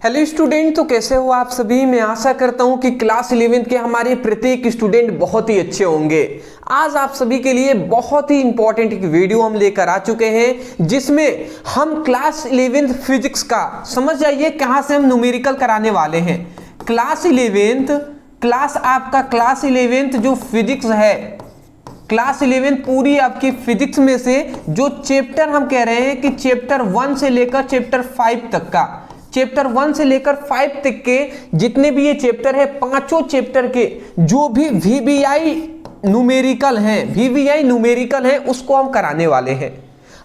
Hello student, तो कैसे हो आप सभी। मैं आशा करता हूं कि क्लास 11th के हमारे प्रत्येक स्टूडेंट बहुत ही अच्छे होंगे। आज आप सभी के लिए बहुत ही इंपॉर्टेंट एक वीडियो हम लेकर आ चुके हैं, जिसमें हम क्लास 11th फिजिक्स का समझ जाइए कहां से हम न्यूमेरिकल कराने वाले हैं। क्लास 11th जो फिजिक्स है, क्लास 11 पूरी आपकी फिजिक्स में से जो चैप्टर हम कह रहे हैं कि चैप्टर 1 से लेकर चैप्टर 5 तक का, चैप्टर 1 से लेकर 5 तक के जितने भी ये चैप्टर है, पांचों चैप्टर के जो भी वीवीआई न्यूमेरिकल है उसको हम कराने वाले हैं।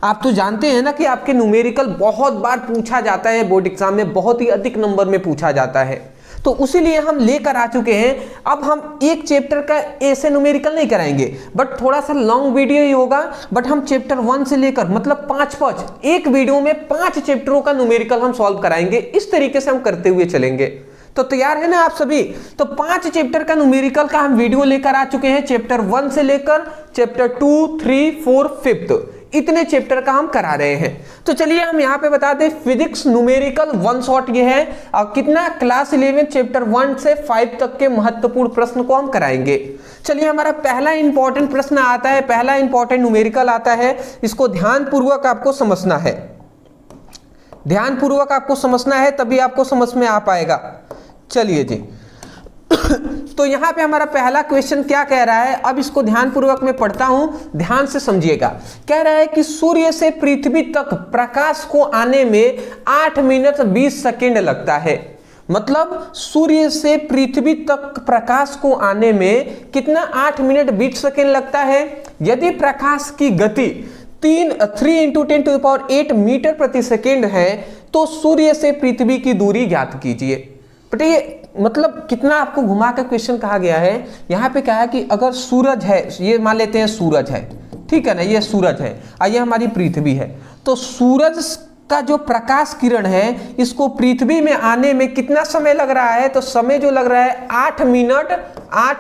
आप तो जानते हैं ना कि आपके न्यूमेरिकल बहुत बार पूछा जाता है, बोर्ड एग्जाम में बहुत ही अधिक नंबर में पूछा जाता है, तो उसीलिए हम लेकर आ चुके हैं। अब हम एक चैप्टर का ऐसे न्यूमेरिकल नहीं कराएंगे, बट थोड़ा सा लॉन्ग वीडियो ही होगा। बट हम चैप्टर 1 से लेकर मतलब 5 एक वीडियो में 5 चैप्टरों का न्यूमेरिकल हम सॉल्व कराएंगे। इस तरीके से हम करते हुए चलेंगे। तो तैयार है ना आप सभी। तो 5 चैप्टर का न्यूमेरिकल का हम वीडियो लेकर आ चुके हैं, चैप्टर 1 से लेकर चैप्टर 2, 3, 4, 5 इतने चैप्टर का हम करा रहे हैं। तो चलिए हम यहाँ पे बता दें, फिजिक्स न्यूमेरिकल वन शॉट ये है। और कितना क्लास 11 चैप्टर 1 से 5 तक के महत्वपूर्ण प्रश्न को हम कराएंगे। चलिए हमारा पहला इंपॉर्टेंट प्रश्न आता है, पहला इंपॉर्टेंट न्यूमेरिकल आता है। इसको ध्यानपूर्वक आपको समझना है, ध्यानपूर्वक आपको समझना है, तभी आपको समझ में आ पाएगा। चलिए जी तो यहां पे हमारा पहला क्वेश्चन क्या कह रहा है, अब इसको ध्यानपूर्वक मैं पढ़ता हूं, ध्यान से समझिएगा। कह रहा है कि सूर्य से पृथ्वी तक प्रकाश को आने में 8 मिनट 20 सेकेंड लगता है। मतलब सूर्य से पृथ्वी तक प्रकाश को आने में कितना 8 मिनट 20 सेकेंड लगता है। यदि प्रकाश की गति 3 × 10⁸ मीटर प्रति सेकेंड है तो सूर्य से पृथ्वी की दूरी ज्ञात कीजिए। बट ये मतलब कितना आपको घुमा कर क्वेश्चन कहा गया है। यहाँ पे कहा है कि अगर सूरज है, ये मान लेते हैं सूरज है, ठीक है ना, ये सूरज है और ये हमारी पृथ्वी है। तो सूरज का जो प्रकाश किरण है, इसको पृथ्वी में आने में कितना समय लग रहा है, तो समय जो लग रहा है 8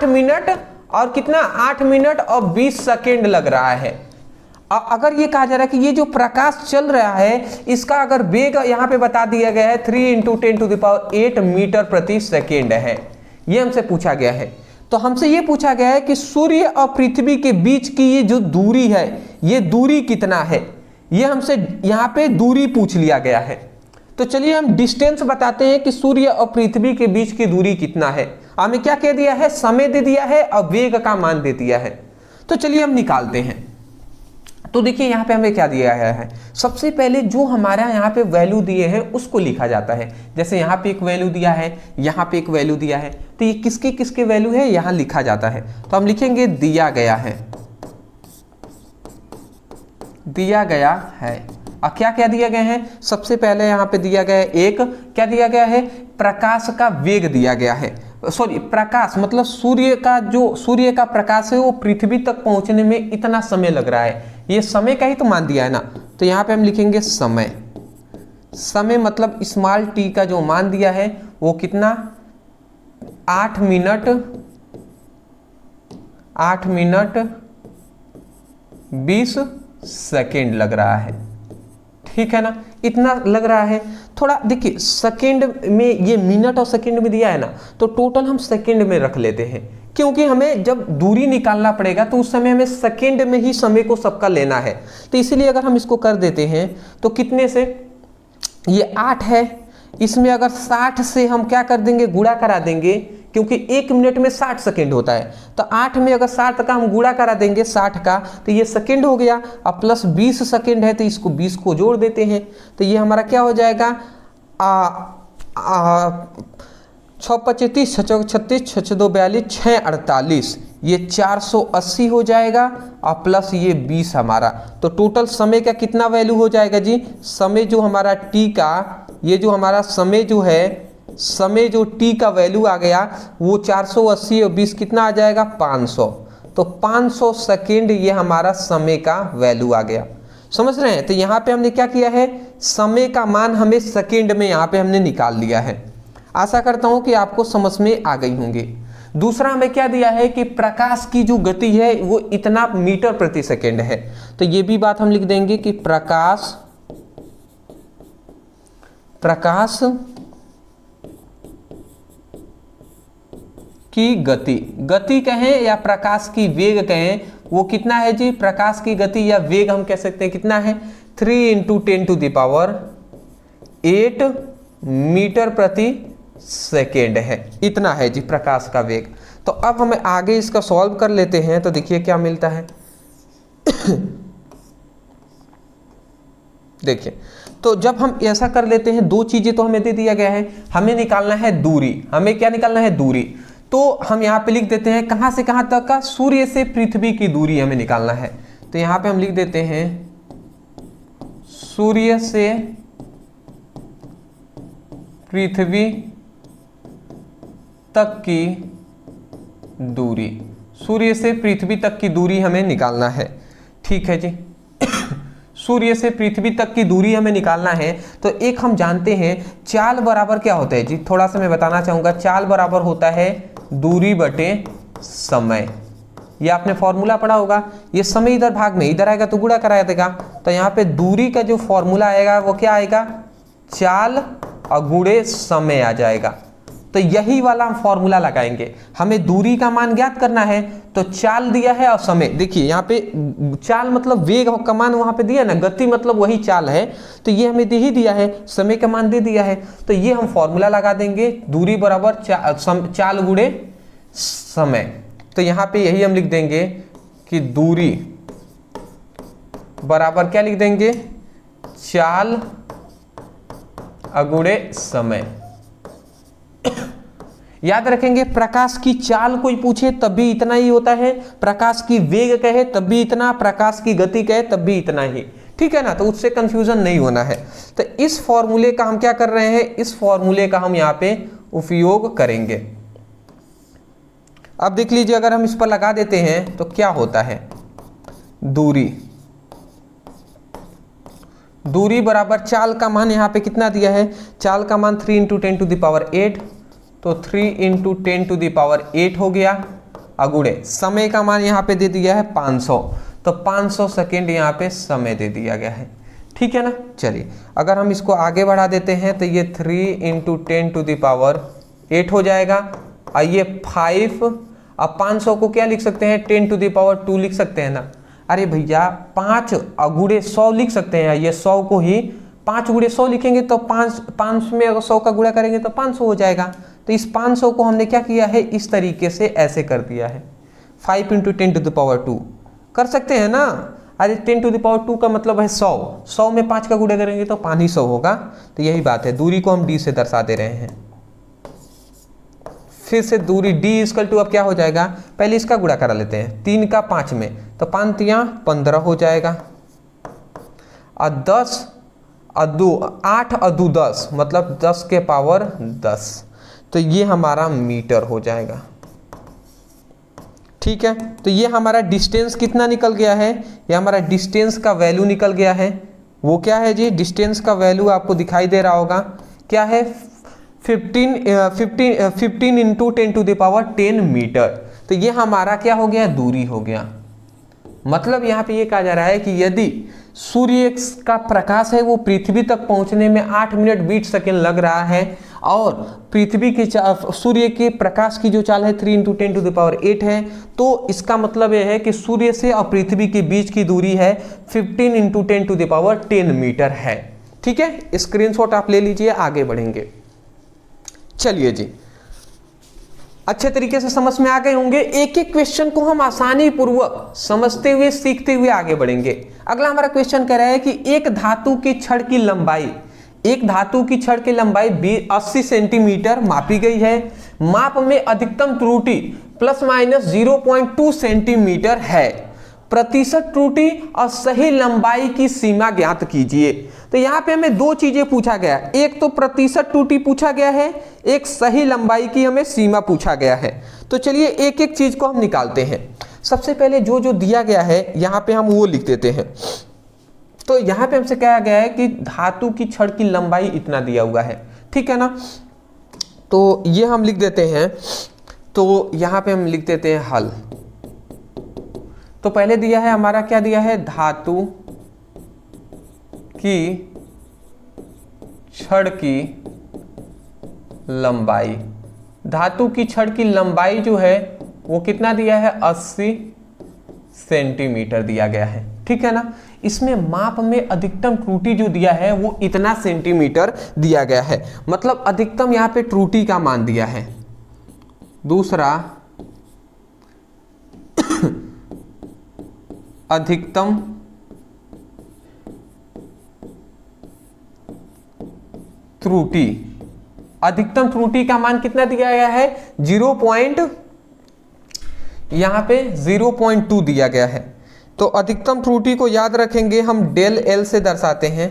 मिनट और कितना 8 मिनट और 20 सेकेंड लग रहा है। अगर ये कहा जा रहा है कि ये जो प्रकाश चल रहा है, इसका अगर वेग यहाँ पे बता दिया गया है 3 × 10⁸ मीटर प्रति सेकेंड है, ये हमसे पूछा गया है। तो हमसे ये पूछा गया है कि सूर्य और पृथ्वी के बीच की ये जो दूरी है, ये दूरी कितना है, ये हमसे यहाँ पे दूरी पूछ लिया गया है। तो चलिए हम डिस्टेंस बताते हैं कि सूर्य और पृथ्वी के बीच की दूरी कितना है। हमें क्या कह दिया है, समय दे दिया है और वेग का मान दे दिया है। तो चलिए हम निकालते हैं। तो देखिए यहाँ पे हमें क्या दिया गया है, सबसे पहले जो हमारा यहाँ पे वैल्यू दिए हैं उसको लिखा जाता है। जैसे यहाँ पे एक वैल्यू दिया है, यहाँ पे एक वैल्यू दिया है, तो ये किसके किसके वैल्यू है यहाँ लिखा जाता है। तो हम लिखेंगे दिया गया है, दिया गया है। और क्या क्या दिया गया है, सबसे पहले यहाँ पे दिया गया है एक, क्या दिया गया है, प्रकाश का वेग दिया गया है। सॉरी, प्रकाश मतलब सूर्य का प्रकाश है वो पृथ्वी तक पहुंचने में इतना समय लग रहा है, ये समय का ही तो मान दिया है ना। तो यहाँ पे हम लिखेंगे समय, समय मतलब स्मॉल टी का जो मान दिया है वो कितना 8 मिनट 20 सेकेंड लग रहा है, ठीक है ना, इतना लग रहा है। थोड़ा देखिए सेकेंड में, ये मिनट और सेकेंड में दिया है ना, तो टोटल हम सेकेंड में रख लेते हैं, क्योंकि हमें जब दूरी निकालना पड़ेगा तो उस समय हमें सेकेंड में ही समय को सबका लेना है। तो इसीलिए अगर हम इसको कर देते हैं तो कितने से, ये 8 है, इसमें अगर 60 से हम क्या कर देंगे, गुणा करा देंगे, क्योंकि 1 मिनट में 60 सेकेंड होता है। तो 8 में अगर 60 का हम गुणा करा देंगे 60 का, तो ये सेकेंड हो गया। अब प्लस 20 सेकेंड है तो इसको 20 को जोड़ देते हैं, तो ये हमारा क्या हो जाएगा 6 × 35, 6 × 36, 6 × 2 42, 6 × 48, ये 480 हो जाएगा और प्लस ये 20 हमारा। तो टोटल समय का कितना वैल्यू हो जाएगा जी, समय जो हमारा टी का, ये जो हमारा समय जो है, समय जो टी का वैल्यू आ गया वो 480 और 20 कितना आ जाएगा 500। तो 500 सेकेंड ये हमारा समय का वैल्यू आ गया। समझ रहे हैं। तो यहाँ पे हमने क्या किया है, समय का मान हमें सेकेंड में यहाँ पे हमने निकाल लिया है। आशा करता हूँ कि आपको समझ में आ गई होंगी। दूसरा हमें क्या दिया है कि प्रकाश की जो गति है वो इतना मीटर प्रति सेकेंड है। तो ये भी बात हम लिख देंगे कि प्रकाश की गति, गति कहें या प्रकाश की वेग कहें, वो कितना है जी, प्रकाश की गति या वेग हम कह सकते हैं कितना है, 3 × 10⁸ मीटर प्रति सेकेंड है, इतना है जी प्रकाश का वेग। तो अब हमें आगे इसका सॉल्व कर लेते हैं, तो देखिए क्या मिलता है। देखिए, तो जब हम ऐसा कर लेते हैं, दो चीजें तो हमें दे दिया गया है, हमें निकालना है दूरी, हमें क्या निकालना है, दूरी। तो हम यहाँ पे लिख देते हैं कहाँ से कहाँ तक का, सूर्य से पृथ्वी की दूरी हमें निकालना है। तो यहाँ पे हम लिख देते हैं सूर्य से पृथ्वी तक की दूरी, सूर्य से पृथ्वी तक की दूरी हमें निकालना है। ठीक है जी, सूर्य से पृथ्वी तक की दूरी हमें निकालना है। तो एक हम जानते हैं चाल बराबर क्या होता है जी, थोड़ा सा मैं बताना चाहूंगा। चाल बराबर होता है दूरी बटे समय। ये आपने फॉर्मूला पढ़ा होगा, ये समय इधर भाग में, इधर आएगा तो गुणा कराया देगा। तो यहाँ पे दूरी का जो फॉर्मूला आएगा वो क्या आएगा, चाल गुणे समय आ जाएगा। तो यही वाला हम फॉर्मूला लगाएंगे। हमें दूरी का मान ज्ञात करना है, तो चाल दिया है और समय, देखिए यहाँ पे चाल मतलब वेग का मान वहां पे दिया ना, गति मतलब वही चाल है, तो ये हमें दे ही दिया है, समय का मान दे दिया है। तो ये हम फॉर्मूला लगा देंगे, दूरी बराबर चाल गुणे समय। तो यहाँ पे यही हम लिख देंगे कि दूरी बराबर क्या लिख देंगे, चाल अगुणे समय। याद रखेंगे, प्रकाश की चाल कोई पूछे तब भी इतना ही होता है, प्रकाश की वेग कहे तब भी इतना, प्रकाश की गति कहे तब भी इतना ही, ठीक है ना। तो उससे कंफ्यूजन नहीं होना है। तो इस फॉर्मूले का हम क्या कर रहे हैं, इस फॉर्मूले का हम यहाँ पे उपयोग करेंगे। अब देख लीजिए, अगर हम इस पर लगा देते हैं तो क्या होता है, दूरी बराबर चाल का मान यहाँ पे कितना दिया है, चाल का मान 3 × 10⁸, तो 3 × 10⁸ हो गया, अगुणे समय का मान यहाँ पे दे दिया है 500, तो 500 सेकेंड यहाँ पे समय दे दिया गया है, ठीक है ना। चलिए, अगर हम इसको आगे बढ़ा देते हैं तो ये 3 × 10⁸ हो जाएगा, और ये 5, अब 500 को क्या लिख सकते हैं, 10⁻² लिख सकते हैं ना। अरे भैया 5 गुणे 100 लिख सकते हैं, ये 100 को ही 5 गुणे 100 लिखेंगे तो 5 में अगर 100 का गुणा करेंगे तो 500 हो जाएगा। तो इस 500 को हमने क्या किया है, इस तरीके से ऐसे कर दिया है, 5 × 10⁻² कर सकते हैं ना। अरे 10⁻² का मतलब है 100 में 5 का गुणा करेंगे तो 500 होगा। तो यही बात है, दूरी को हम d से दर्शा दे रहे हैं। फिर से दूरी d = अब क्या हो जाएगा, पहले इसका गुणा करा लेते हैं, 3 का 5 में, तो 5 × 15 हो जाएगा, और 10 और 2 8 और 2 10 मतलब 10 के पावर 10, तो ये हमारा मीटर हो जाएगा, ठीक है। तो ये हमारा डिस्टेंस कितना निकल गया है, ये हमारा डिस्टेंस का वैल्यू निकल गया है। वो क्या है जी, डिस्टेंस का वैल्यू आपको दिखाई दे रहा होगा, क्या है, 15 × 10⁻10 मीटर। तो ये हमारा क्या हो गया, दूरी हो गया। मतलब यहाँ पे ये कहा जा रहा है कि यदि सूर्य का प्रकाश है वो पृथ्वी तक पहुंचने में 8 मिनट 20 सेकेंड लग रहा है, और पृथ्वी की सूर्य के प्रकाश की जो चाल है 3 × 10⁸ है, तो इसका मतलब यह है कि सूर्य से और पृथ्वी के बीच की दूरी है 15 × 10⁻10 मीटर है, ठीक है। स्क्रीनशॉट आप ले लीजिए, आगे बढ़ेंगे। चलिए जी, अच्छे तरीके से समझ में आ गए होंगे। एक एक क्वेश्चन को हम आसानी पूर्वक समझते हुए सीखते हुए आगे बढ़ेंगे। अगला हमारा क्वेश्चन कह रहा है कि एक धातु की छड़ की लंबाई, एक धातु की छड़ की लंबाई 80 सेंटीमीटर मापी गई है। माप में अधिकतम त्रुटि ±0.2 सेंटीमीटर है। प्रतिशत त्रुटि और सही लंबाई की सीमा ज्ञात कीजिए। तो यहाँ पे हमें दो चीजें पूछा गया, एक तो प्रतिशत त्रुटि पूछा गया है, एक सही लंबाई की हमें सीमा पूछा गया है। तो चलिए एक एक चीज को हम निकालते हैं। सबसे पहले जो जो दिया गया है यहाँ पे हम वो लिख देते हैं। तो यहाँ पे हमसे कहा गया है कि धातु की छड़ की लंबाई इतना दिया हुआ है, ठीक है ना। तो ये हम लिख देते हैं, तो यहाँ पे हम लिख देते हैं हल। तो पहले दिया है हमारा, क्या दिया है, धातु की छड़ की लंबाई धातु की छड़ की लंबाई जो है वो कितना दिया है, 80 सेंटीमीटर दिया गया है, ठीक है ना। इसमें माप में अधिकतम त्रुटि जो दिया है वो इतना सेंटीमीटर दिया गया है, मतलब अधिकतम यहाँ पे त्रुटि का मान दिया है। दूसरा, अधिकतम त्रुटि, अधिकतम त्रुटि का मान कितना दिया गया है, 0.2 दिया गया है। तो अधिकतम त्रुटि को याद रखेंगे हम डेल एल से दर्शाते हैं,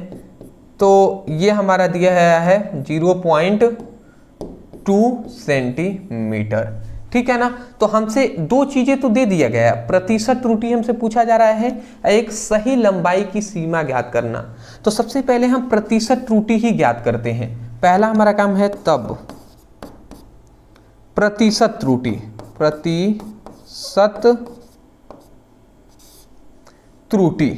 तो ये हमारा दिया गया है 0.2 सेंटीमीटर, ठीक है ना। तो हमसे दो चीजें तो दे दिया गया है, प्रतिशत त्रुटि हमसे पूछा जा रहा है, एक सही लंबाई की सीमा ज्ञात करना। तो सबसे पहले हम प्रतिशत त्रुटि ही ज्ञात करते हैं। पहला हमारा काम है तब प्रतिशत त्रुटि, प्रतिशत त्रुटि,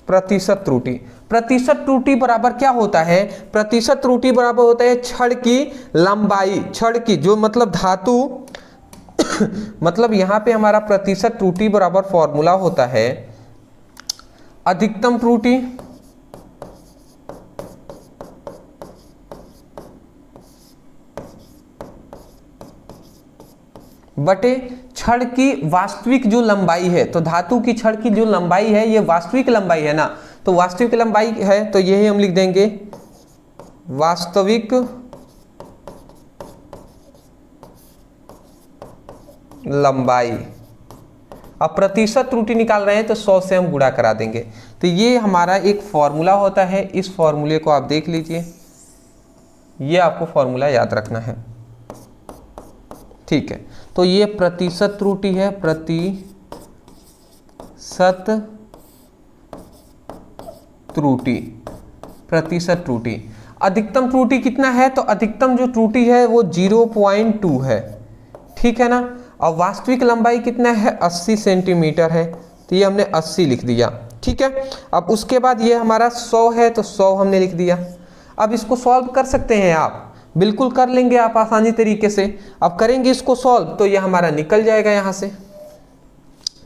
प्रतिशत त्रुटि। प्रतिशत त्रुटि बराबर क्या होता है, प्रतिशत त्रुटि बराबर होता है छड़ की लंबाई, छड़ की जो मतलब धातु मतलब यहां पे हमारा प्रतिशत त्रुटि बराबर फॉर्मूला होता है अधिकतम त्रुटि बटे छड़ की वास्तविक जो लंबाई है। तो धातु की छड़ की जो लंबाई है ये वास्तविक लंबाई है ना, तो वास्तविक लंबाई है तो यही हम लिख देंगे वास्तविक लंबाई। अब प्रतिशत त्रुटि निकाल रहे हैं तो 100 से हम गुणा करा देंगे। तो ये हमारा एक फॉर्मूला होता है, इस फॉर्मूले को आप देख लीजिए, ये आपको फॉर्मूला याद रखना है, ठीक है। तो ये प्रतिशत त्रुटि है, प्रतिशत त्रुटि, प्रतिशत त्रुटि। अधिकतम त्रुटि कितना है, तो अधिकतम जो त्रुटि है वो 0.2 है, ठीक है ना। और वास्तविक लंबाई कितना है, 80 सेंटीमीटर है, तो ये हमने 80 लिख दिया, ठीक है। अब उसके बाद ये हमारा 100 है, तो 100 हमने लिख दिया। अब इसको सॉल्व कर सकते हैं आप, बिल्कुल कर लेंगे आप आसानी तरीके से। अब करेंगे इसको सॉल्व तो ये हमारा निकल जाएगा, यहाँ से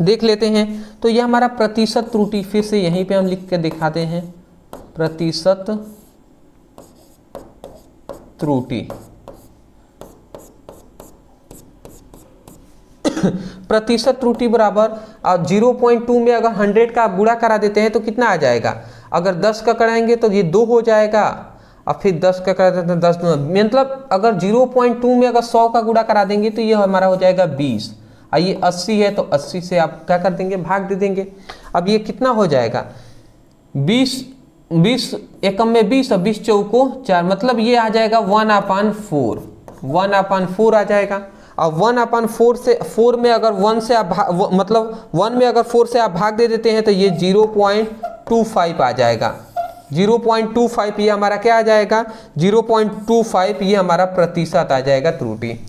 देख लेते हैं। तो ये हमारा प्रतिशत त्रुटि, फिर से यहीं पे हम लिख के दिखाते हैं, प्रतिशत त्रुटि। प्रतिशत त्रुटि बराबर 0.2 में अगर 100 का आप गुणा करा देते हैं तो कितना आ जाएगा, अगर 10 का कराएंगे तो ये 2 हो जाएगा, और फिर 10 का करा देते हैं 10, मतलब अगर 0.2 में अगर 100 का गुणा करा देंगे तो ये हमारा हो जाएगा 20, और ये 80 है तो 80 से आप क्या कर देंगे, भाग दे देंगे। अब ये कितना हो जाएगा, 20 एकम में 20 और 20 चौको 4, मतलब ये आ जाएगा 1/4, 1/4 आ जाएगा। अब 1/4 से 4 में अगर 1 से आप मतलब 1 में अगर 4 से आप भाग दे देते हैं तो ये 0.25 आ जाएगा, 0.25 ये हमारा क्या आ जाएगा, 0.25 ये हमारा प्रतिशत आ जाएगा त्रुटि।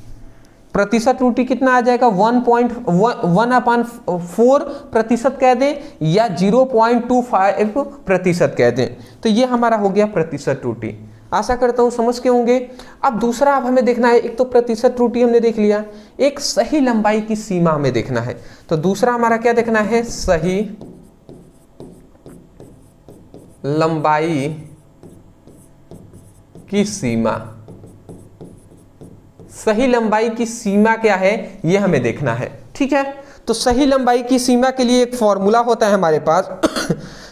प्रतिशत त्रुटि कितना आ जाएगा, 1/4 प्रतिशत कह दें या 0.25 प्रतिशत कह दें। तो ये हमारा हो गया प्रतिशत त्रुटि। आशा करता हूं समझ के होंगे। अब दूसरा अब हमें देखना है, एक तो प्रतिशत त्रुटि हमने देख लिया, एक सही लंबाई की सीमा हमें देखना है। तो दूसरा हमारा क्या देखना है, सही लंबाई की सीमा। सही लंबाई की सीमा क्या है ये हमें देखना है, ठीक है। तो सही लंबाई की सीमा के लिए एक फॉर्मूला होता है हमारे पास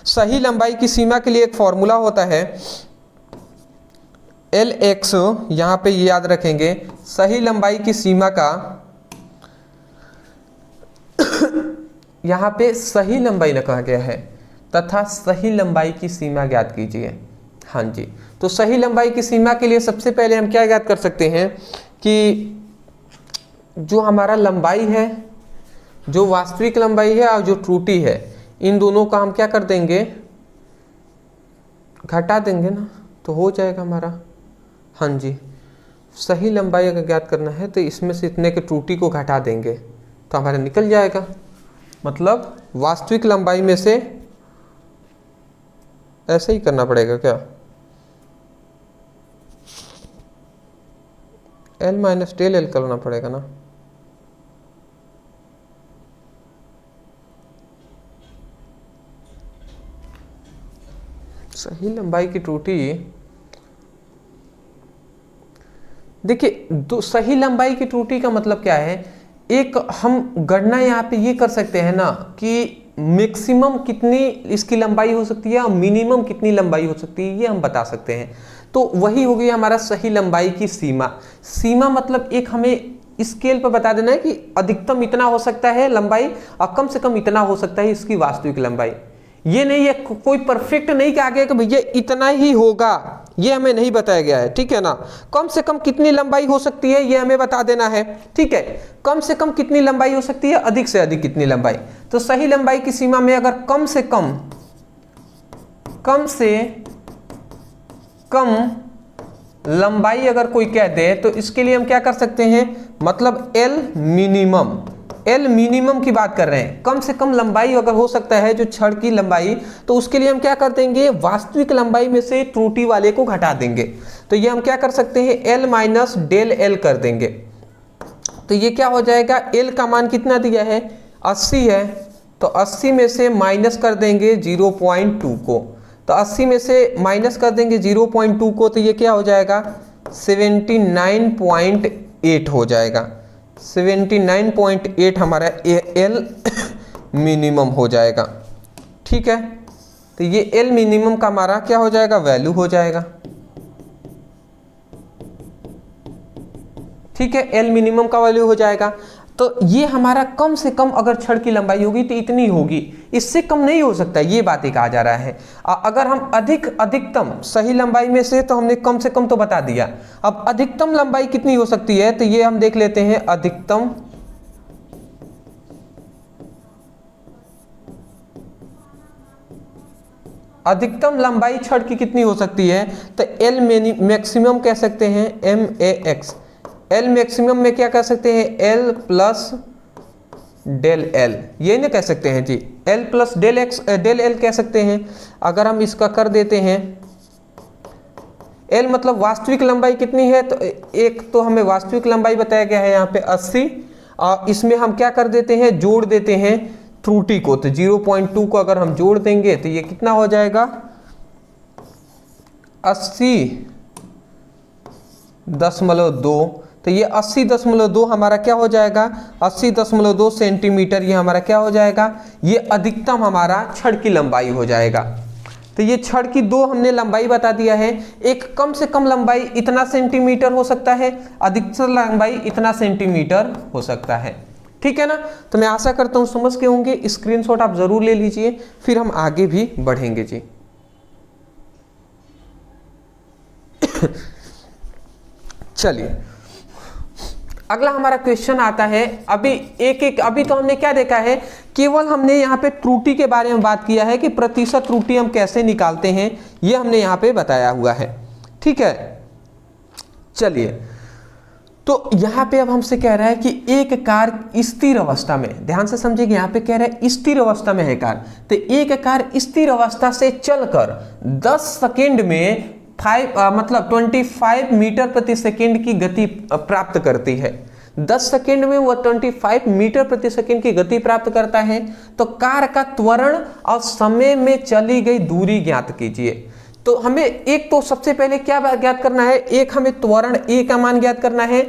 सही लंबाई की सीमा के लिए एक फॉर्मूला होता है Lx, यहां पे ये याद रखेंगे, सही लंबाई की सीमा का यहां पे सही लंबाई न कहा गया है, तथा सही लंबाई की सीमा ज्ञात कीजिए। हाँ जी, तो सही लंबाई की सीमा के लिए सबसे पहले हम क्या ज्ञात कर सकते हैं कि जो हमारा लंबाई है, जो वास्तविक लंबाई है और जो त्रुटि है, इन दोनों का हम क्या कर देंगे, घटा देंगे ना, तो हो जाएगा हमारा। हाँ जी, सही लंबाई अगर ज्ञात करना है तो इसमें से इतने के त्रुटि को घटा देंगे तो हमारा निकल जाएगा, मतलब वास्तविक लंबाई में से ऐसे ही करना पड़ेगा क्या, एल माइनस डेल एल करना पड़ेगा ना। सही लंबाई की त्रुटि, देखिए सही लंबाई की त्रुटि का मतलब क्या है, एक हम गणना यहाँ पे ये कर सकते हैं ना कि मैक्सिमम कितनी इसकी लंबाई हो सकती है और मिनिमम कितनी लंबाई हो सकती है, ये हम बता सकते हैं। तो वही हो गई हमारा सही लंबाई की सीमा। सीमा मतलब एक हमें स्केल पर बता देना है कि अधिकतम इतना हो सकता है लंबाई और कम से कम इतना हो सकता है इसकी वास्तविक लंबाई। ये नहीं है कोई परफेक्ट नहीं कहा गया कि भैया इतना ही होगा, ये हमें नहीं बताया गया है, ठीक है ना। कम से कम कितनी लंबाई हो सकती है ये हमें बता देना है, ठीक है। कम से कम कितनी लंबाई हो सकती है, अधिक से अधिक कितनी लंबाई। तो सही लंबाई की सीमा में अगर कम से कम लंबाई अगर कोई कह दे तो इसके लिए हम क्या कर सकते हैं, मतलब एल मिनिमम की बात कर रहे हैं। कम से कम लंबाई अगर हो सकता है जो छड़ की लंबाई, तो उसके लिए हम क्या कर देंगे, वास्तविक लंबाई में से त्रुटि वाले को घटा देंगे। तो ये हम क्या कर सकते हैं, एल माइनस डेल एल कर देंगे। तो ये क्या हो जाएगा, एल का मान कितना दिया है 80 है, तो 80 में से माइनस कर देंगे 0.2 को, तो 80 में से माइनस कर देंगे 0.2 को, तो ये क्या हो जाएगा 79.8 हो जाएगा। 79.8 हमारा एल मिनिमम हो जाएगा, ठीक है। तो ये एल मिनिमम का हमारा क्या हो जाएगा, वैल्यू हो जाएगा, ठीक है। एल मिनिमम का वैल्यू हो जाएगा। तो ये हमारा कम से कम अगर छड़ की लंबाई होगी तो इतनी होगी, इससे कम नहीं हो सकता, ये बात कहा जा रहा है। अगर हम अधिकतम सही लंबाई में से, तो हमने कम से कम तो बता दिया, अब अधिकतम लंबाई कितनी हो सकती है, तो ये हम देख लेते हैं। अधिकतम लंबाई छड़ की कितनी हो सकती है, तो एल मैक्सिमम कह सकते हैं, MAX। एल मैक्सिमम में क्या कह सकते हैं, एल प्लस डेल एल, ये नहीं कह सकते हैं जी, एल प्लस डेल एल कह सकते हैं। अगर हम इसका कर देते हैं, एल मतलब वास्तविक लंबाई कितनी है, तो एक तो हमें वास्तविक लंबाई बताया गया है यहाँ पे 80, और इसमें हम क्या कर देते हैं, जोड़ देते हैं त्रुटि को, तो 0.2 को अगर हम जोड़ देंगे तो ये कितना हो जाएगा 80.2। तो ये 80.2 हमारा क्या हो जाएगा, 80.2 सेंटीमीटर, ये हमारा क्या हो जाएगा, ये अधिकतम हमारा छड़ की लंबाई हो जाएगा। तो ये छड़ की दो हमने लंबाई बता दिया है, एक कम से कम लंबाई इतना सेंटीमीटर हो सकता है, अधिकतम लंबाई इतना सेंटीमीटर हो सकता है, ठीक है ना। तो मैं आशा करता हूँ समझ के होंगे, स्क्रीनशॉट आप जरूर ले लीजिए, फिर हम आगे भी बढ़ेंगे जी। चलिए अगला हमारा क्वेश्चन आता है। अभी तो हमने क्या देखा है, केवल हमने यहाँ पे त्रुटि के बारे में बात किया है कि प्रतिशत त्रुटि हम कैसे निकालते हैं, ये हमने यहाँ पे बताया हुआ है, ठीक है। चलिए, तो यहाँ पे अब हमसे कह रहा है कि एक कार स्थिर अवस्था में, ध्यान से समझिए, यहाँ पे कह रहा है स्थिर अवस्था में है कार, तो एक कार स्थिर अवस्था से चलकर 10 सेकेंड में 25 मीटर प्रति सेकेंड की गति प्राप्त करती है। 10 सेकेंड में वो 25 मीटर प्रति सेकेंड की गति प्राप्त करता है। तो कार का त्वरण और समय में चली गई दूरी ज्ञात कीजिए। तो हमें एक तो सबसे पहले क्या ज्ञात करना है, एक हमें त्वरण ए का मान ज्ञात करना है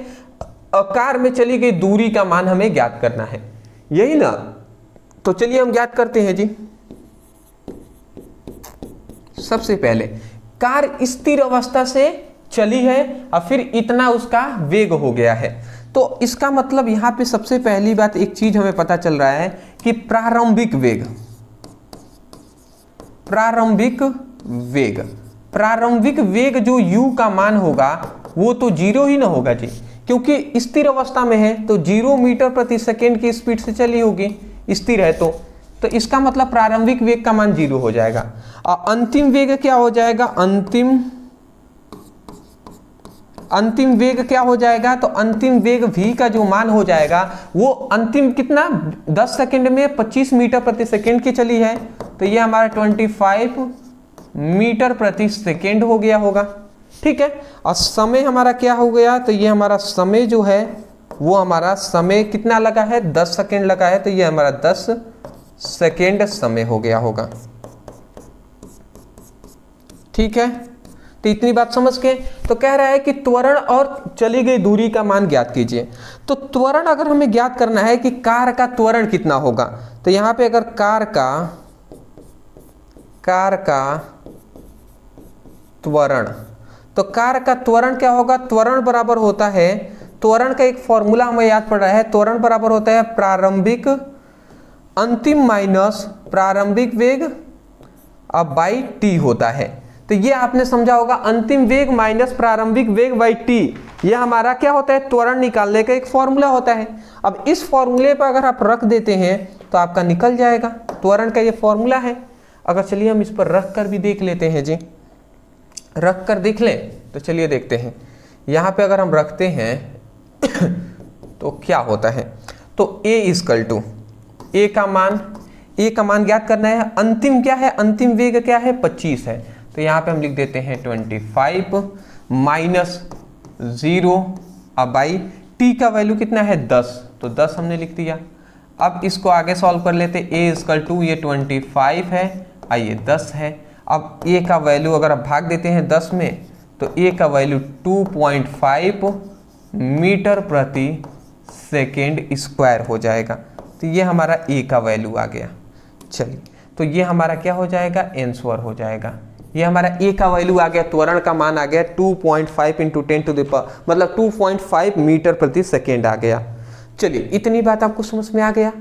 और कार में चली गई दूरी का मान हमें ज्ञात करना है, यही ना। तो चलिए हम ज्ञात करते हैं जी। सबसे पहले कार स्थिर अवस्था से चली है और फिर इतना उसका वेग हो गया है, तो इसका मतलब यहां पे सबसे पहली बात एक चीज हमें पता चल रहा है कि प्रारंभिक वेग जो u का मान होगा वो तो 0 ही ना होगा जी, क्योंकि स्थिर अवस्था में है तो 0 मीटर प्रति सेकेंड की स्पीड से चली होगी, स्थिर है तो इसका मतलब प्रारंभिक वेग का मान 0 हो जाएगा। और अंतिम वेग क्या हो जाएगा, अंतिम वेग क्या हो जाएगा, तो अंतिम वेग v का जो मान हो जाएगा वो अंतिम कितना 10 सेकंड में 25 मीटर प्रति सेकंड की चली है, तो ये हमारा 25 मीटर प्रति सेकंड हो गया होगा, ठीक है। और समय हमारा क्या हो गया, तो ये हमारा समय जो है वो हमारा समय कितना लगा है, 10 सेकेंड लगा है, तो ये हमारा 10 सेकेंड समय हो गया होगा। ठीक है, तो इतनी बात समझ के, तो कह रहा है कि त्वरण और चली गई दूरी का मान ज्ञात कीजिए। तो त्वरण अगर हमें ज्ञात करना है कि कार का त्वरण कितना होगा, तो यहां पे अगर कार का त्वरण, तो कार का त्वरण क्या होगा, त्वरण बराबर होता है, त्वरण का एक फॉर्मूला हमें याद पड़ रहा है, त्वरण बराबर होता है प्रारंभिक अंतिम माइनस प्रारंभिक वेग अब बाई टी होता है। तो ये आपने समझा होगा, अंतिम वेग माइनस प्रारंभिक वेग बाई टी, ये हमारा क्या होता है, त्वरण निकालने का एक फॉर्मूला होता है। अब इस फॉर्मूले पर अगर आप रख देते हैं तो आपका निकल जाएगा, त्वरण का ये फॉर्मूला है। अगर चलिए हम इस पर रख कर भी देख लेते हैं जी, रख कर देख लें, तो चलिए देखते हैं। यहाँ पे अगर हम रखते हैं तो क्या होता है, तो a इक्वल टू ए का मान ज्ञात करना है। अंतिम क्या है, अंतिम वेग क्या है, 25 है, तो यहाँ पे हम लिख देते हैं 25 माइनस 0 अब बाई टी का वैल्यू कितना है 10, तो 10 हमने लिख दिया। अब इसको आगे सॉल्व कर लेते, a इक्वल टू ये 25 है, आइए 10 है। अब a का वैल्यू अगर आप भाग देते हैं 10 में, तो a का वैल्यू 2.5 मीटर प्रति सेकेंड स्क्वायर हो जाएगा। तो ये हमारा a का वैल्यू आ गया। चलिए, तो ये हमारा क्या हो जाएगा, आंसर हो जाएगा। ये हमारा a का वैल्यू आ गया, त्वरण का मान आ गया 2.5 इंटू 10 टू द पावर, मतलब 2.5 मीटर प्रति सेकेंड आ गया। चलिए, इतनी बात आपको समझ में आ गया।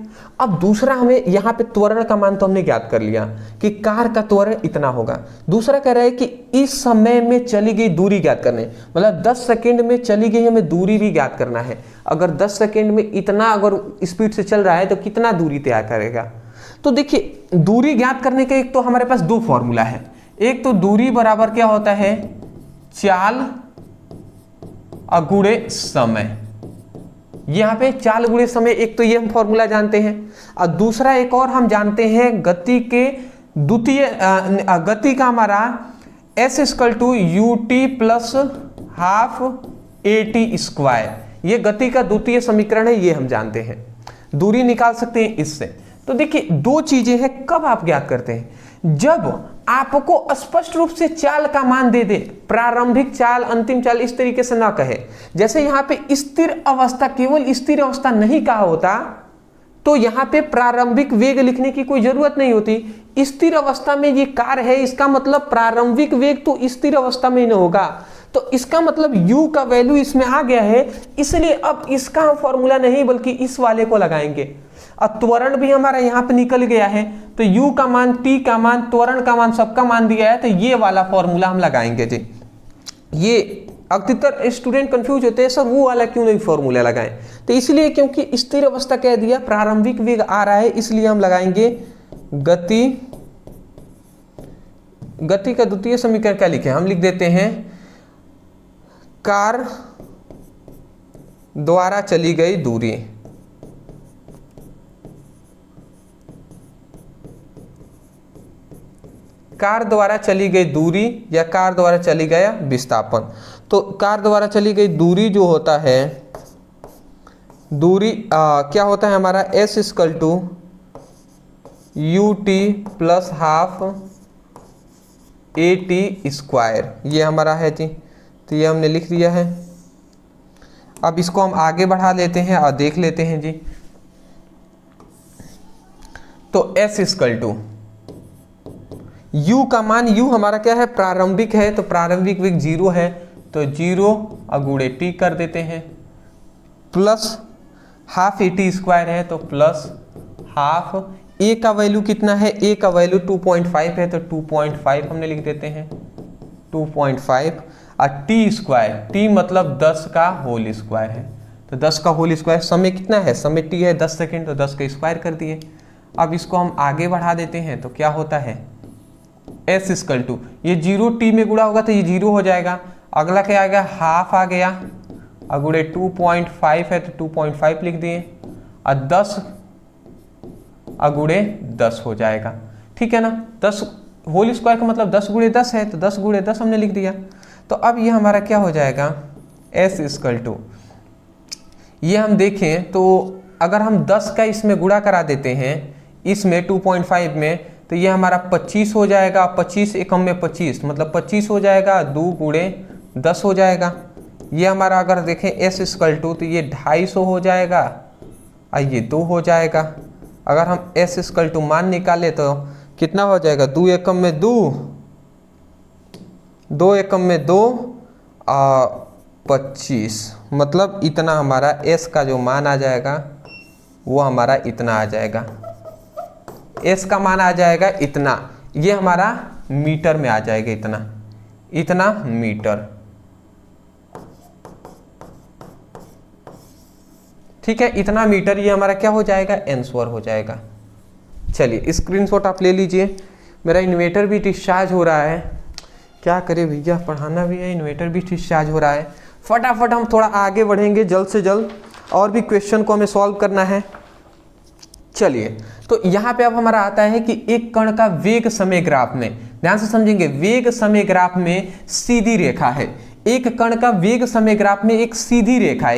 अब दूसरा, हमें यहाँ पे त्वरण का मान तो हमने ज्ञात कर लिया कि कार का त्वरण इतना होगा। दूसरा कह रहा है कि इस समय में चली गई दूरी ज्ञात करने, मतलब 10 सेकेंड में चली गई हमें दूरी भी ज्ञात करना है। अगर 10 सेकेंड में इतना अगर स्पीड से चल रहा है तो कितना दूरी तय करेगा। तो देखिए, दूरी ज्ञात करने का एक तो हमारे पास दो फॉर्मूला है। एक तो दूरी बराबर क्या होता है, चाल अगुणे समय, यहाँ पे चाल गुणे समय, एक तो ये हम फॉर्मूला जानते हैं, और दूसरा एक और हम जानते हैं गति के द्वितीय गति का हमारा s equal to U T plus half A T square, ये गति का द्वितीय समीकरण है, ये हम जानते हैं। दूरी निकाल सकते हैं इससे। तो देखिए, दो चीजें हैं, कब आप ज्ञात करते हैं, जब आपको स्पष्ट रूप से चाल का मान दे दे, प्रारंभिक चाल अंतिम चाल इस तरीके से ना कहे। जैसे यहाँ पे स्थिर अवस्था, केवल स्थिर अवस्था नहीं कहा होता तो यहाँ पे प्रारंभिक वेग लिखने की कोई जरूरत नहीं होती। स्थिर अवस्था में ये कार है, इसका मतलब प्रारंभिक वेग तो स्थिर अवस्था में ही नहीं होगा, तो इसका मतलब u का वैल्यू इसमें आ गया है, इसलिए अब इसका फॉर्मूला नहीं बल्कि इस वाले को लगाएंगे। और त्वरण भी हमारा यहाँ पे निकल गया है, तो u का मान, t का मान, त्वरण का मान, सबका मान दिया है, तो ये वाला फॉर्मूला हम लगाएंगे जी। ये अधिकतर स्टूडेंट कंफ्यूज होते हैं, सर वो वाला क्यों नहीं फॉर्मूला लगाएं, तो इसलिए क्योंकि स्थिर अवस्था कह दिया, प्रारंभिक वेग आ रहा है, इसलिए हम लगाएंगे गति का द्वितीय समीकरण क्या लिखे, हम लिख देते हैं कार द्वारा चली गई दूरी, कार द्वारा चली गई दूरी या कार द्वारा चली गया विस्थापन। तो कार द्वारा चली गई दूरी जो होता है, दूरी क्या होता है हमारा, s equal to U T plus half A T square, ये हमारा है जी। तो ये हमने लिख दिया है। अब इसको हम आगे बढ़ा लेते हैं और देख लेते हैं जी। तो s इक्वल टू u का मान, u हमारा क्या है, प्रारंभिक है, तो प्रारंभिक वेग 0 है, तो 0 अगुणे t कर देते हैं, plus half A T square है, तो प्लस हाफ, a का वैल्यू कितना है, a का वैल्यू 2.5 है, तो 2.5 हमने लिख देते हैं, 2.5, और t स्क्वायर, t मतलब 10 का होल स्क्वायर है, तो 10 का होल स्क्वायर, समय कितना है, समय t है 10 सेकेंड, तो 10 का स्क्वायर कर दिए। अब इसको हम आगे बढ़ा देते हैं, तो क्या होता है, s इक्वल टू, ये 0 t में गुणा होगा तो ये 0 हो जाएगा, अगला क्या आ गया, हाफ आ गया, अगुणे 2.5 है तो 2.5 लिख दिए, और 10 अगुणे 10 हो जाएगा, ठीक है ना। 10 होल स्क्वायर का मतलब 10 गुणे 10 है, तो 10 गुणे 10 हमने लिख दिया। तो अब ये हमारा क्या हो जाएगा, s इक्वल टू, ये हम देखें तो अगर हम 10 का इसमें गुणा करा देते हैं इसमें 2.5 में, तो ये हमारा 25 हो जाएगा। 25 एकम में 25 मतलब 25 हो जाएगा, 2 गुणे 10 हो जाएगा। ये हमारा अगर देखें s इक्वल टू, तो ये 250 हो जाएगा और ये 2 हो जाएगा। अगर हम s इक्वल टू मान निकाले तो कितना हो जाएगा, 2 एकम में 2, 2 एकम में 2 और 25, मतलब इतना हमारा s का जो मान आ जाएगा वो हमारा इतना आ जाएगा, s का मान आ जाएगा इतना। ये हमारा मीटर में आ जाएगा, इतना मीटर। ठीक है, इतना मीटर ये हमारा क्या हो जाएगा, आंसर हो जाएगा। चलिए स्क्रीनशॉट आप ले लीजिए। मेरा इन्वर्टर भी डिस्चार्ज हो रहा है, क्या करें भैया, पढ़ाना भी है, इन्वर्टर भी डिस्चार्ज हो रहा है। फटाफट हम थोड़ा आगे बढ़ेंगे जल्द से जल्द, और भी क्वेश्चन को हमें सॉल्व करना है। चलिए, तो यहाँ पे अब हमारा आता है कि एक कण का वेग समय ग्राफ में, ध्यान से समझेंगे, वेग समय ग्राफ में सीधी रेखा है। एक कण का वेग समय ग्राफ में एक सीधी रेखा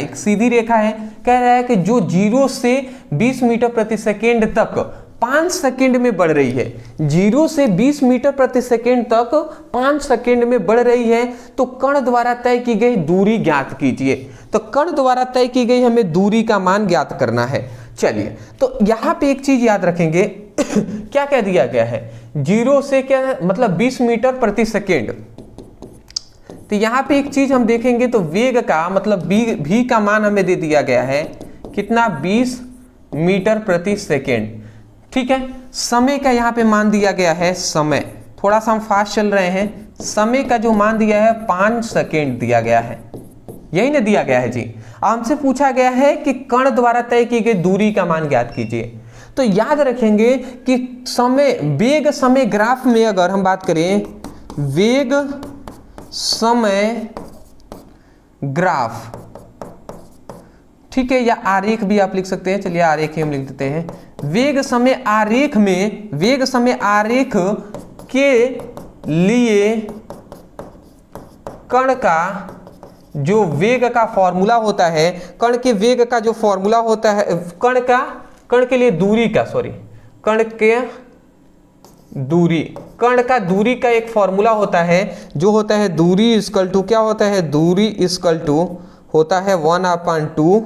है, कह रहा है कि जो 0 से 20 मीटर प्रति सेकेंड तक 5 सेकेंड में बढ़ रही है। 0 से 20 मीटर प्रति सेकेंड तक 5 सेकेंड में बढ़ रही है। तो कण द्वारा तय की गई दूरी ज्ञात कीजिए। तो कण द्वारा तय की गई हमें दूरी का मान ज्ञात करना है। चलिए, तो यहां पे एक चीज याद रखेंगे क्या कह दिया गया है, 0 से क्या मतलब 20 मीटर प्रति सेकेंड। तो यहां पे एक चीज हम देखेंगे, तो वेग का मतलब v का मान हमें दे दिया गया है कितना, 20 मीटर प्रति सेकेंड। ठीक है, समय का यहाँ पे मान दिया गया है, समय थोड़ा सा हम फास्ट चल रहे हैं, समय का जो मान दिया है 5 सेकेंड दिया गया है, यही ना दिया गया है जी। हमसे पूछा गया है कि कण द्वारा तय की गई दूरी का मान ज्ञात कीजिए। तो याद रखेंगे कि वेग समय ग्राफ में अगर हम बात करें, वेग समय ग्राफ, ठीक है, या आरेख भी आप लिख सकते हैं, चलिए आरेख ही हम लिख देते हैं। वेग समय आरेख में, वेग समय आरेख के लिए कण का जो वेग का फॉर्मूला होता है, कण के वेग का जो फॉर्मूला होता है, कण के लिए दूरी का, सॉरी, कण के दूरी, कण का दूरी का एक फॉर्मूला होता है, जो होता है दूरी इक्वल टू, क्या होता है, दूरी इक्वल टू होता है 1/2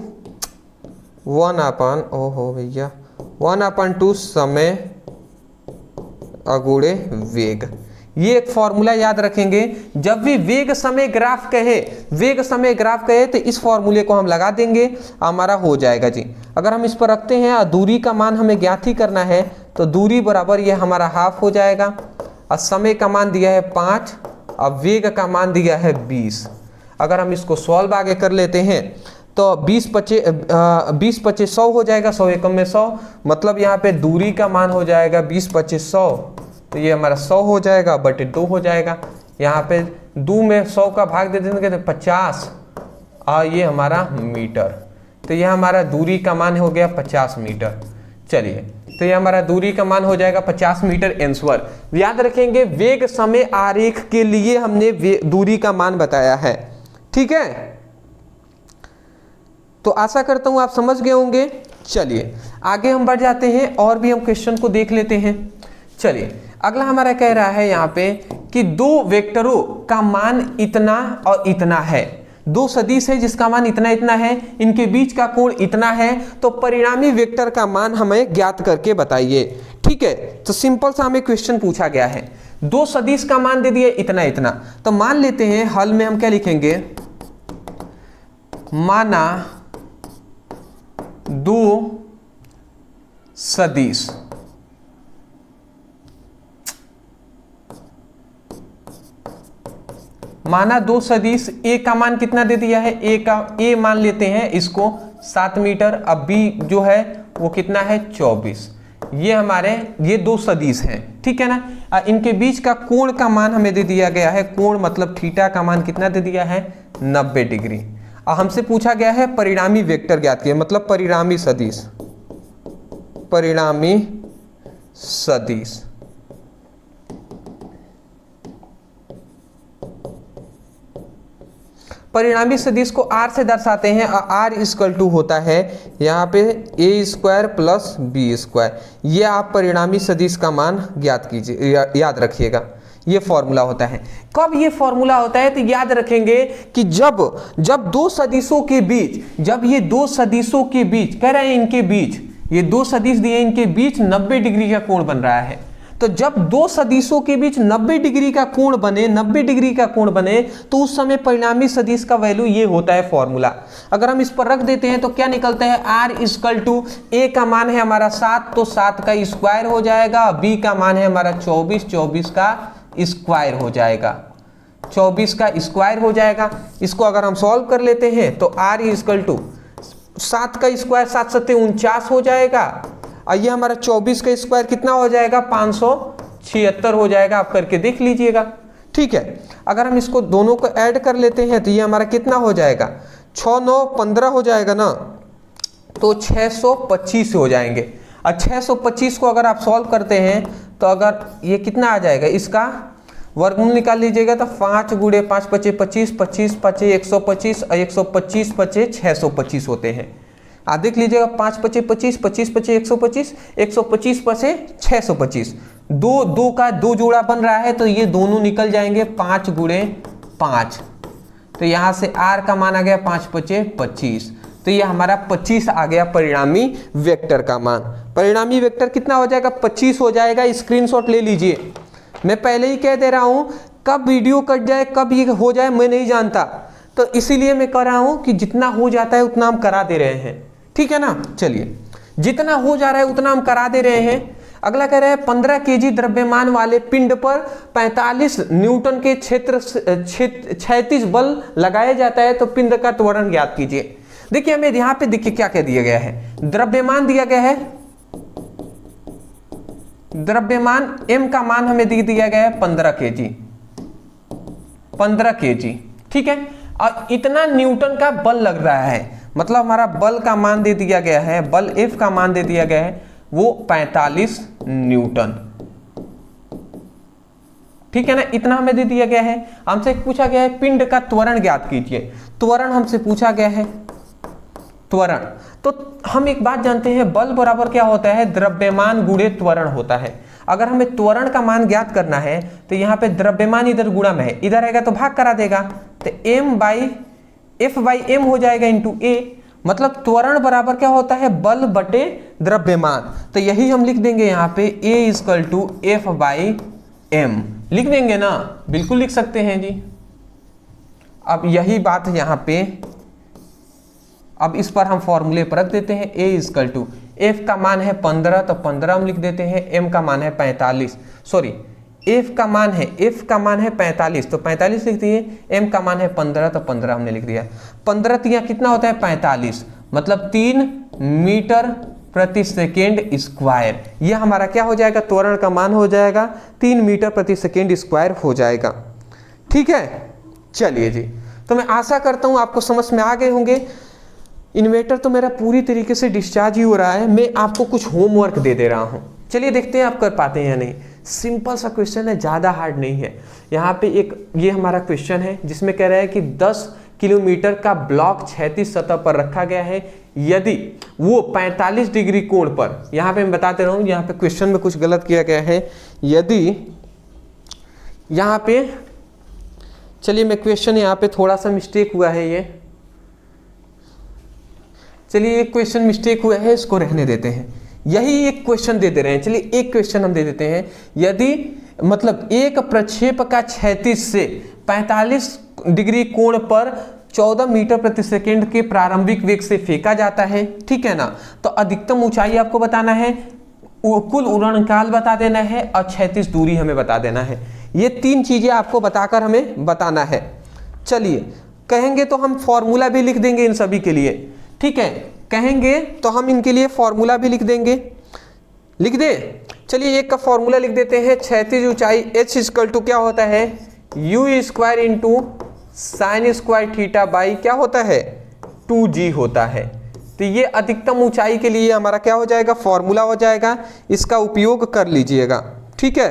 समय अगुणे वेग। ये एक फॉर्मूला याद रखेंगे। जब भी वेग समय ग्राफ कहे तो इस फॉर्मूले को हम लगा देंगे, हमारा हो जाएगा जी। अगर हम इस पर रखते हैं और दूरी का मान हमें ज्ञात ही करना है, तो दूरी बराबर ये हमारा हाफ हो जाएगा, और समय का मान दिया है 5 और वेग का मान दिया है 20। अगर हम इसको सॉल्व आगे कर लेते हैं तो 20 पचे 100 हो जाएगा, 100 एकम में 100, मतलब यहाँ पे दूरी का मान हो जाएगा 20 पचे 100, तो ये हमारा 100 हो जाएगा बटे 2 हो जाएगा। यहाँ पे 2 में 100 का भाग दे देंगे तो 50, और ये हमारा मीटर, तो ये हमारा दूरी का मान हो गया 50 मीटर। चलिए, तो ये हमारा दूरी का मान हो जाएगा 50 मीटर आंसर। याद रखेंगे वेग समय आरेख के लिए हमने दूरी का मान बताया है, ठीक है। तो आशा करता हूं आप समझ गए होंगे। चलिए आगे हम बढ़ जाते हैं और भी हम क्वेश्चन को देख लेते हैं। चलिए, अगला हमारा कह रहा है यहाँ पे कि 2 वेक्टरों का मान इतना और इतना है, 2 सदिश है जिसका मान इतना इतना है, इनके बीच का कोण इतना है, तो परिणामी वेक्टर का मान हमें ज्ञात करके बताइए। ठीक है, तो सिंपल सा हमें क्वेश्चन पूछा गया है, 2 सदिश का मान दे दिया इतना इतना, तो मान लेते हैं हल में हम क्या लिखेंगे, माना 2 सदिश, माना 2 सदिश, ए का मान कितना दे दिया है, ए मान लेते हैं इसको 7 मीटर, अब बी जो है वो कितना है 24। ये हमारे ये 2 सदिश हैं, ठीक है ना। इनके बीच का कोण का मान हमें दे दिया गया है, कोण मतलब थीटा का मान कितना दे दिया है 90 डिग्री। और हमसे पूछा गया है परिणामी वेक्टर ज्ञात किया, मतलब परिणामी सदिश, परिणामी सदिश। परिणामी सदिश को r से दर्शाते हैं और r इक्वल टू होता है यहाँ पे a square plus b square. ये आप परिणामी सदिश का मान ज्ञात कीजिए, याद रखिएगा, ये फॉर्मूला होता है। कब ये फॉर्मूला होता है? तो याद रखेंगे कि जब दो सदिशों के बीच, जब ये दो सदिशों के बीच कह रहे हैं, इनके बीच ये दो सदिश दिए, इनके बीच 90 डिग्री का कोण बन रहा है। तो जब दो सदिशों के बीच 90 डिग्री का कोण बने, 90 डिग्री का कोण बने, तो उस समय परिणामी सदिश का वैल्यू ये होता है फॉर्मूला। अगर हम इस पर रख देते हैं तो क्या निकलता है? r इक्वल टू a का मान है हमारा 7, तो 7 का स्क्वायर हो जाएगा, b का मान है हमारा 24, 24 का स्क्वायर हो जाएगा, 24 का स्क्वायर हो जाएगा। इसको अगर हम सॉल्व कर लेते हैं तो r इक्वल टू 7 का स्क्वायर 7 सत्ते 49 हो जाएगा, और ये हमारा 24 का स्क्वायर कितना हो जाएगा? 576 हो जाएगा। आप करके देख लीजिएगा, ठीक है। अगर हम इसको दोनों को ऐड कर लेते हैं तो ये हमारा कितना हो जाएगा? 6 9 15 हो जाएगा ना, तो 625 हो जाएंगे। और 625 को अगर आप सॉल्व करते हैं तो अगर ये कितना आ जाएगा, इसका वर्गमूल निकाल लीजिएगा तो 5 गुणे 5 पचे 25, 25 पचे 125 और 125 पचे 625 होते हैं। आप देख लीजिएगा, 5 पचे 25, 25 पचे 125, 125 पचे 625, दो का दो जोड़ा बन रहा है, तो ये दोनों निकल जाएंगे 5 गुणे 5। तो यहाँ से r का मान आ गया 5 पचे 25, तो ये हमारा 25 आ गया परिणामी वेक्टर का मान। परिणामी वेक्टर कितना हो जाएगा? 25 हो जाएगा। स्क्रीनशॉट ले लीजिए। मैं पहले ही कह दे रहा हूं, कब वीडियो कट जाए, कब ये हो जाए, मैं नहीं जानता, तो इसीलिए मैं कह रहा हूं कि जितना हो जाता है उतना हम करा दे रहे हैं, ठीक है ना। चलिए, जितना हो जा रहा है उतना हम करा दे रहे हैं। अगला कह रहे हैं 15 केजी द्रव्यमान वाले पिंड पर 45 न्यूटन के क्षैतिज बल लगाया जाता है, तो पिंड का त्वरण ज्ञात कीजिए। देखिए हमें यहाँ पे देखिए क्या कह दिया गया है, द्रव्यमान दिया गया है, द्रव्यमान m का मान हमें दिया गया है 15 केजी, 15 केजी, ठीक है। और इतना न्यूटन का बल लग रहा है, मतलब हमारा बल का मान दे दिया गया है, बल F का मान दे दिया गया है वो 45 न्यूटन, ठीक है ना। इतना हमें दे दिया गया है। हमसे पूछा गया है पिंड का त्वरण ज्ञात कीजिए। त्वरण हमसे पूछा गया है, त्वरण। तो हम एक बात जानते हैं, बल बराबर क्या होता है? द्रव्यमान गुणे त्वरण होता है। अगर हमें त्वरण का मान ज्ञात करना है तो यहाँ पे द्रव्यमान इधर गुणा में है, इधर आएगा तो भाग करा देगा, तो F/m हो जाएगा इंटू a। मतलब त्वरण बराबर क्या होता है? बल बटे द्रव्यमान। तो यही हम लिख देंगे यहाँ पे a इक्वल टू F/m लिख देंगे ना, बिल्कुल लिख सकते हैं जी। अब यही बात यहाँ पे, अब इस पर हम फॉर्मूले पर रख देते हैं। a इक्वल टू f का मान है 15, तो 15 हम लिख देते हैं, m का मान है 45, सॉरी f का मान है 45, तो 45 लिख दिए, m का मान है 15, तो 15 हमने लिख दिया। 15 तिया कितना होता है? 45, मतलब 3 मीटर प्रति सेकेंड स्क्वायर। यह हमारा क्या हो जाएगा? त्वरण का मान हो जाएगा 3 मीटर प्रति सेकेंड स्क्वायर हो जाएगा, ठीक है। चलिए जी, तो मैं आशा करता हूं आपको समझ में आ गए होंगे। इन्वर्टर तो मेरा पूरी तरीके से डिस्चार्ज ही हो रहा है, मैं आपको कुछ होमवर्क दे रहा हूं। चलिए देखते हैं आप कर पाते हैं या नहीं। सिंपल सा क्वेश्चन है, ज़्यादा हार्ड नहीं है। यहाँ पे एक ये हमारा क्वेश्चन है जिसमें कह रहा है कि 10 किलोमीटर का ब्लॉक क्षैतिज सतह पर रखा गया है, यदि वो 45 डिग्री कोण पर, यहाँ पे मैं बताते रहूँ, यहाँ पे क्वेश्चन में कुछ गलत किया गया है। यदि यहाँ पे, चलिए मैं क्वेश्चन यहाँ पे थोड़ा सा मिस्टेक हुआ है, ये चलिए एक क्वेश्चन मिस्टेक हुआ है, इसको रहने देते हैं। यही एक क्वेश्चन दे दे रहे हैं, चलिए एक क्वेश्चन हम दे देते हैं। यदि मतलब एक प्रक्षेप का क्षैतिज से 45 डिग्री कोण पर 14 मीटर प्रति सेकेंड के प्रारंभिक वेग से फेंका जाता है, ठीक है ना, तो अधिकतम ऊंचाई आपको बताना है, कुल उड़ान काल बता देना है और क्षैतिज दूरी हमें बता देना है। ये 3 चीजें आपको बताकर हमें बताना है। चलिए कहेंगे तो हम फॉर्मूला भी लिख देंगे इन सभी के लिए, ठीक है। कहेंगे तो हम इनके लिए फॉर्मूला भी लिख देंगे, लिख दे। चलिए एक का फॉर्मूला लिख देते हैं। क्षैतिज ऊंचाई h इक्वल टू क्या होता है? u square into sine square theta by क्या होता है? 2g होता है। तो ये अधिकतम ऊंचाई के लिए हमारा क्या हो जाएगा? फॉर्मूला हो जाएगा, इसका उपयोग कर लीजिएगा, ठीक है।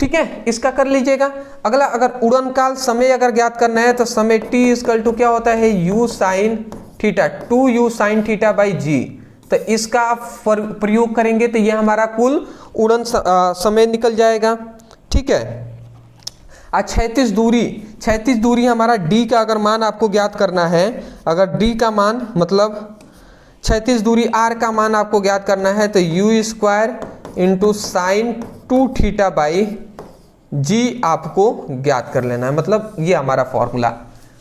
ठीक है, इसका कर लीजिएगा। अगला, अगर उड़न काल समय अगर ज्ञात करना है तो समय t इक्वल टू क्या होता है, u sine theta, 2u sine theta by G. तो इसका आप प्रयोग करेंगे तो ये हमारा कुल उड़न समय निकल जाएगा। ठीक है, क्षैतिज दूरी हमारा d का अगर मान आपको ज्ञात करना है, अगर d का मान मतलब क्षैतिज दूरी r का मान आपको ज्ञात करना है तो u square into sine 2 theta by G आपको ज्ञात कर लेना है। मतलब ये हमारा फॉर्मूला,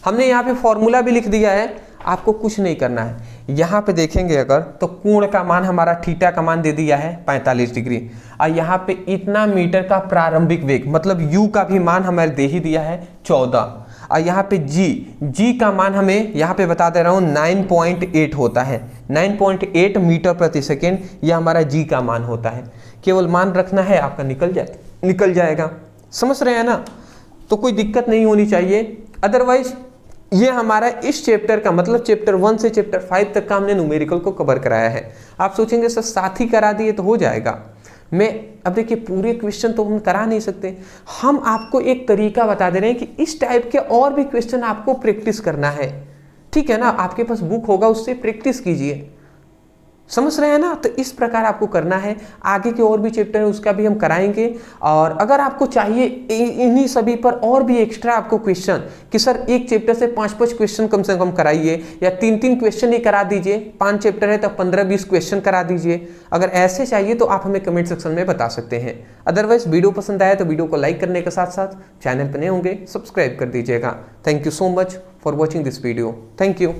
हमने यहाँ पे फॉर्मूला भी लिख दिया है, आपको कुछ नहीं करना है। यहाँ पे देखेंगे अगर तो कोण का मान हमारा थीटा का मान दे दिया है 45 डिग्री, और यहाँ पे इतना मीटर का प्रारंभिक वेग मतलब u का भी मान हमारे दे ही दिया है 14, और यहाँ पे g का मान हमें यहाँ पे बता दे रहा हूँ 9.8 होता है, 9.8 मीटर प्रति सेकेंड ये हमारा g का मान होता है। केवल मान रखना है, आपका निकल जाएगा। समझ रहे हैं ना? तो कोई दिक्कत नहीं होनी चाहिए। अदरवाइज ये हमारा इस चैप्टर का मतलब चैप्टर 1 से चैप्टर 5 तक का हमने न्यूमेरिकल को कवर कराया है। आप सोचेंगे सर साथ ही करा दिए तो हो जाएगा। मैं अब देखिए पूरे क्वेश्चन तो हम करा नहीं सकते, हम आपको एक तरीका बता दे रहे हैं कि इस टाइप के और भी क्वेश्चन आपको प्रैक्टिस करना है। ठीक है ना, आपके पास बुक होगा उससे प्रैक्टिस कीजिए। समझ रहे हैं ना? तो इस प्रकार आपको करना है। आगे के और भी चैप्टर है उसका भी हम कराएंगे, और अगर आपको चाहिए इन्हीं सभी पर और भी एक्स्ट्रा आपको क्वेश्चन कि सर एक चैप्टर से 5-5 क्वेश्चन कम से कम कराइए, या 3-3 क्वेश्चन ही करा दीजिए, 5 चैप्टर है तो 15-20 क्वेश्चन करा दीजिए, अगर ऐसे चाहिए तो आप हमें कमेंट सेक्शन में बता सकते हैं। अदरवाइज वीडियो पसंद आया तो वीडियो को लाइक करने के साथ साथ चैनल पर नए होंगे सब्सक्राइब कर दीजिएगा। Thank you so much for watching this video. Thank you.